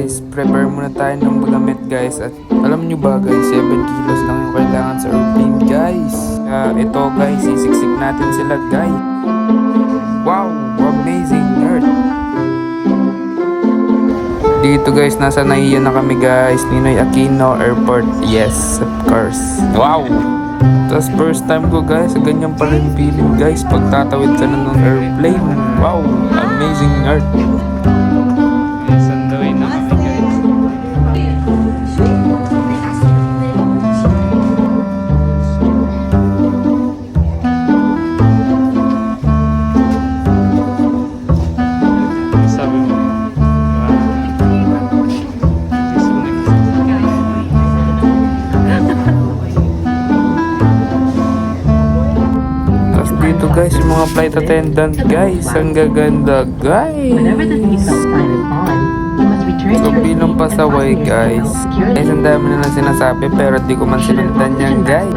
guys, prepare muna tayo ng magamit guys. At alam nyo ba guys, 7 kilos lang yung kailangan sa airplane guys. Ito guys, sisiksik natin sila guys. Wow, amazing earth. Dito guys, nasa Naiya na kami guys, Ninoy Aquino Airport. Yes, of course. Wow! Tapos first time ko guys, ganyan pa rin feeling guys pag tatawid ka na ng airplane. Wow, amazing earth. Sandawin na kami guys. Sabi mo, tapos dito guys, yung mga flight attendant guys, ang gaganda guys. So bilang pasaway guys, ang dami na lang sinasabi pero di ko man sinundan yan guys.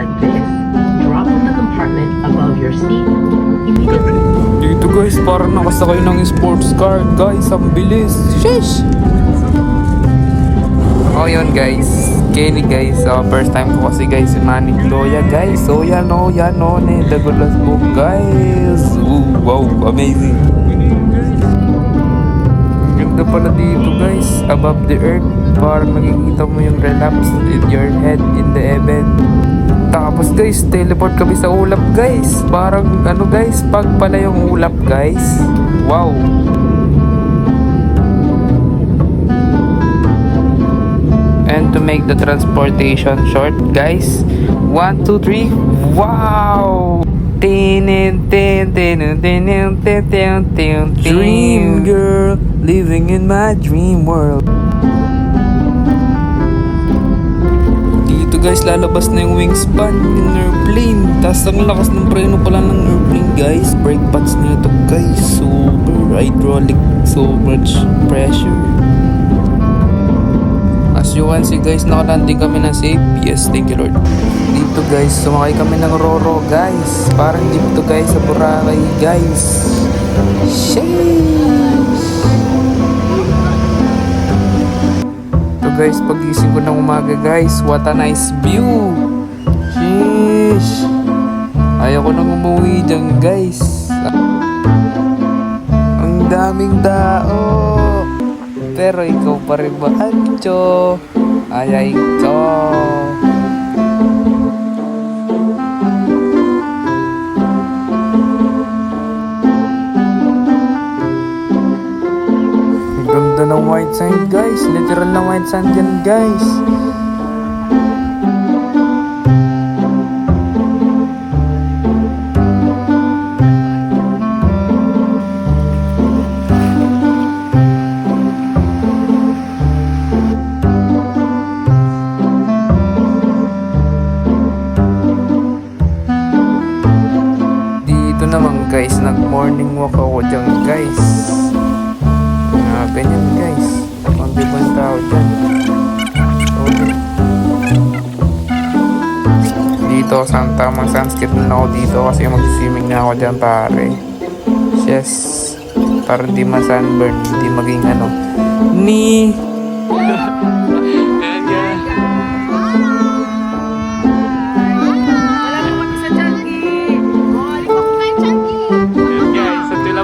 Dito guys, parang nakasakay ng sports car guys, ang bilis. Sheesh! Oh yun guys, Kenny guys, first time ko kasi guys si Manny Gloria guys. So yan o, the good last book guys. Ooh, wow, amazing. Ganda pala dito guys, above the earth. Parang nakikita mo yung relapse in your head in the heaven. Tapos guys, teleport kami sa ulap guys. Parang ano guys, pag pala yung ulap guys. Wow. And to make the transportation short guys, 1, 2, 3, wow! Dream girl, living in my dream world. Dito guys, lalabas na yung wingspan ng airplane. Tapos ang lakas ng preno pala ng airplane guys. Brake pads nito guys, super hydraulic, so much pressure. As you can see guys, nakalanding kami na safe. Yes, thank you Lord. Dito guys, sumakay kami ng Roro guys. Parang jeep to guys sa Boracay guys. Sheesh! Ito guys, pagising ko ng umaga guys, what a nice view. Sheesh! Ayaw ko nang umuwi dyan guys. Ang daming tao. Pero ikaw pa rin ba, Ancho? Ayay ko. Ganda ng white sand guys. Literal na white sand yan guys. Naman guys, nag morning walk ako dyan guys. Ganyan guys, ang ibang tao dyan. Okay. Dito sa tamang sunskip na ako dito kasi mag-swimming na ako dyan pare. Yes, para di ma-sunburn, di maging ano ni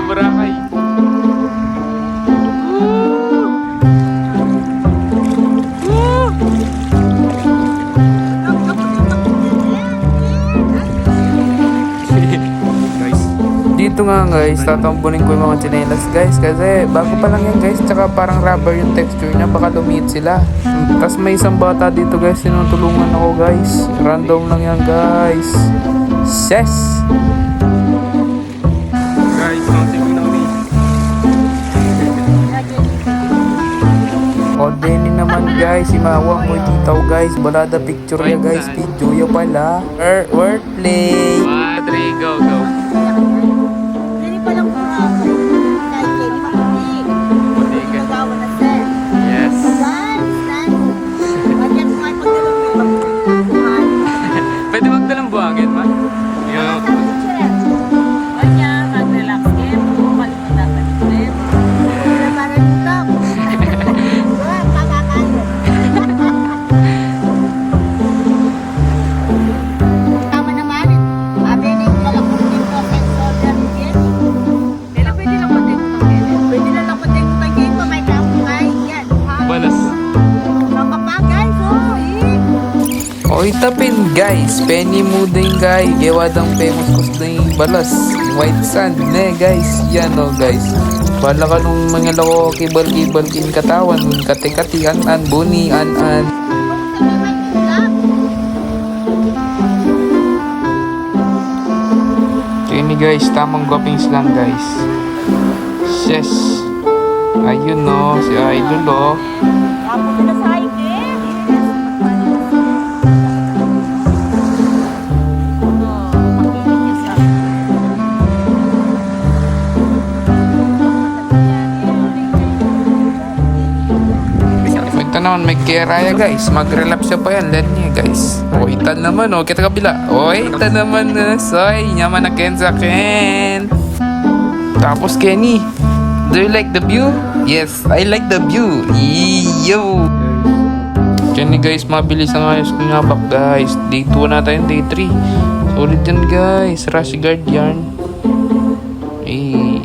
Boracay. Guys, dito nga guys, tatampunin ko yung mga tsinelas guys kasi bago pa lang yan guys, tsaka parang rubber yung texture niya, baka lumiit sila. Tapos may isang bata dito guys, sinutulungan ako guys. Random lang yan guys. Yes! O Denny naman guys, si Mawang mo ditaw guys. Balada picture ya guys, video ya pala. Wordplay. 1, 3, go, go. Denny palang Boracay. Dahil Denny maputi. Magawa na set. Yes. Stand. Magyan mo ay pagdalong yung buhay. Pwede magdalang buhangin man? Yung Huwag niya, mag-relax game. Malimot dapat ulit. Para dito. Guys, penny mo din guys. Gawadang famous kusday balas. White sand. Ne guys. Yan o guys. Wala ka nung mga lako kibal-kibal kin katawan. Kati-kati an buni an. Ini guys, tamang guwapings lang guys. Yes. Ayun no, si Idol oh. Tapos na sa akin. Ito naman may keraya guys. Mag-relapse siya pa yan. Let niya guys. O ita naman o. Kita kabila. O ita naman na. Soy. Nyaman na Ken sa Ken. Tapos Kenny. Do you like the view? Yes, I like the view. Yo. Kenny guys. Mabilis ang ayos ko nga back guys. Day 2 na tayo. Day 3. Solid yan guys. Rush guard yan. Eh.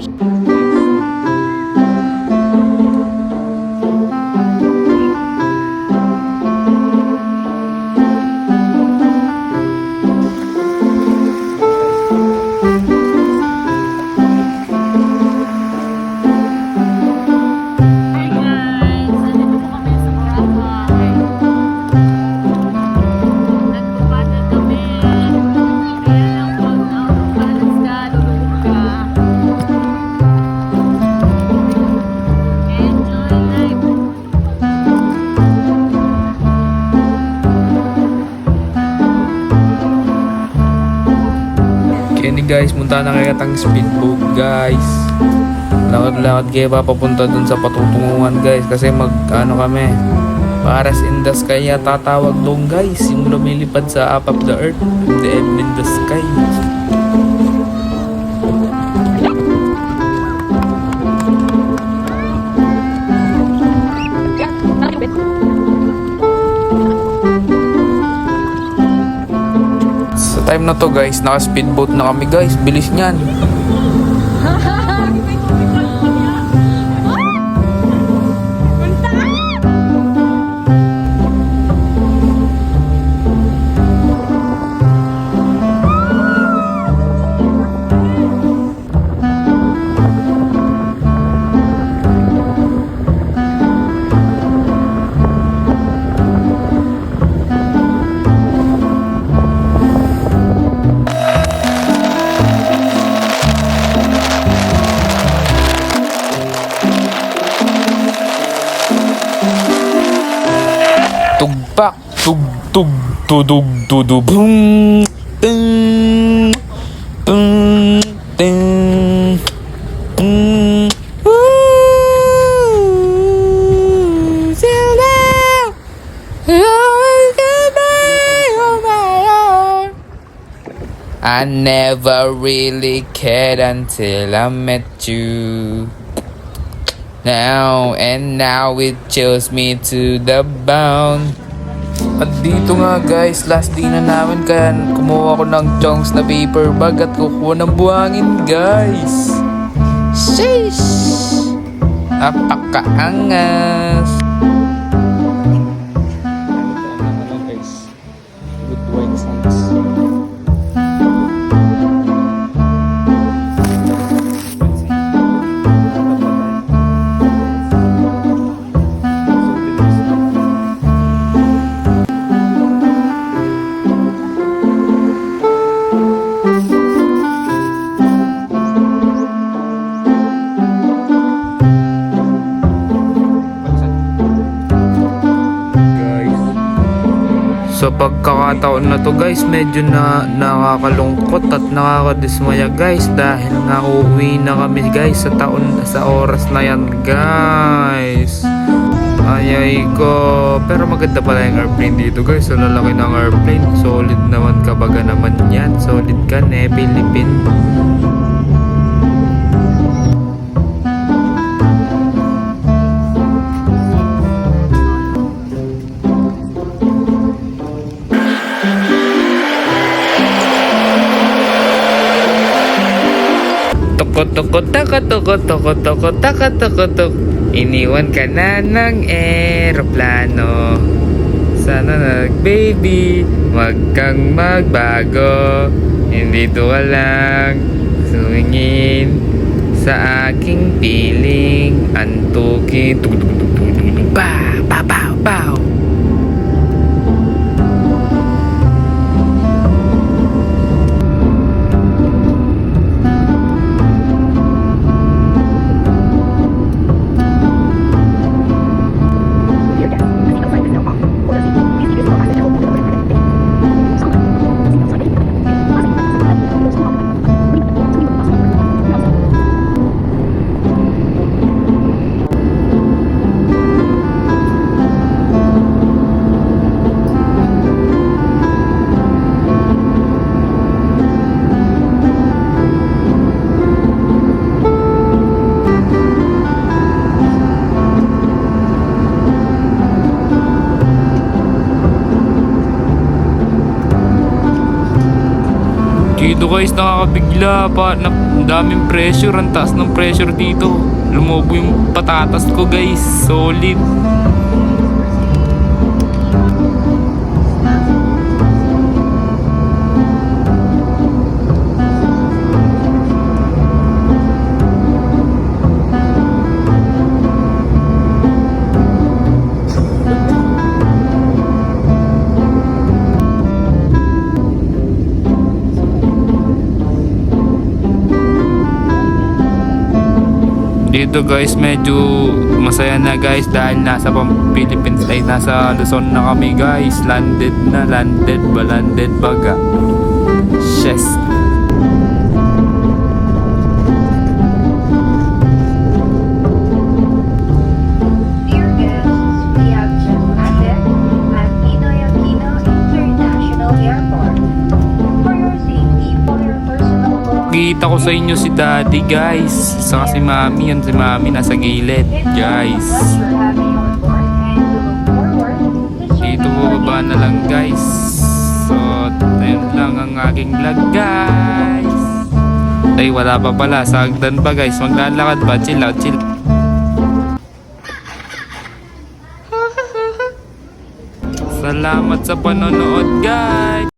Kenny guys, munta na kayo katang speedboat guys. Lakad-lakad kayo papapunta dun sa patutunguhan guys. Kasi kami Paras in the sky tatawag doon guys. Yung lumilipad sa up of the earth. The end in the sky. Sa time na to guys, naka speedboat na kami guys. Bilis niyan. Tugpak, tudug, boom, ting, ting, ting, I never really cared until I met you. Now it chills me to the bone. At dito nga guys, last day na namin kaya kumuha ko ng chunks na paper bag at kukuha ng buhangin guys. Sheesh! Napakaangas! Good white sands. Sa pagkakataon na to guys, medyo nakakalungkot at nakakadismaya guys dahil nga uuwi na kami guys sa oras na yan guys. Ayay ko. Pero maganda pala yung airplane dito guys. So lalaki ng airplane. Solid naman kabaga naman yan. Solid ka Philippine. Iniwan ka na ng eroplano Sana nag-baby, wag kang magbago. Hindi to ka lang sumingin sa aking piling. Antukin, tugtugtugtugtug, pa, pa, pa, pa. Dito guys, nakakabigla pa. Ang daming pressure, ang taas ng pressure dito. Lumobo yung patatas ko guys, solid. Dito guys, medyo masaya na guys dahil nasa Philippines ay nasa Luzon na kami guys. Landed baga. Yes. Dear guests, we have just landed at Ninoy Aquino International Airport. For your safety, for your personal belongings, Kita ko sa inyo si daddy guys. Saka si mami, yun si mami nasa gilid guys. pleasure having you on board and we look forward to Dito serving baba na lang guys. So, ayun lang ang aking vlog guys. Ay, wala pa pala. Sa hagdan pa guys. Maglalakad pa. Chill out, chill. Salamat sa panonood guys.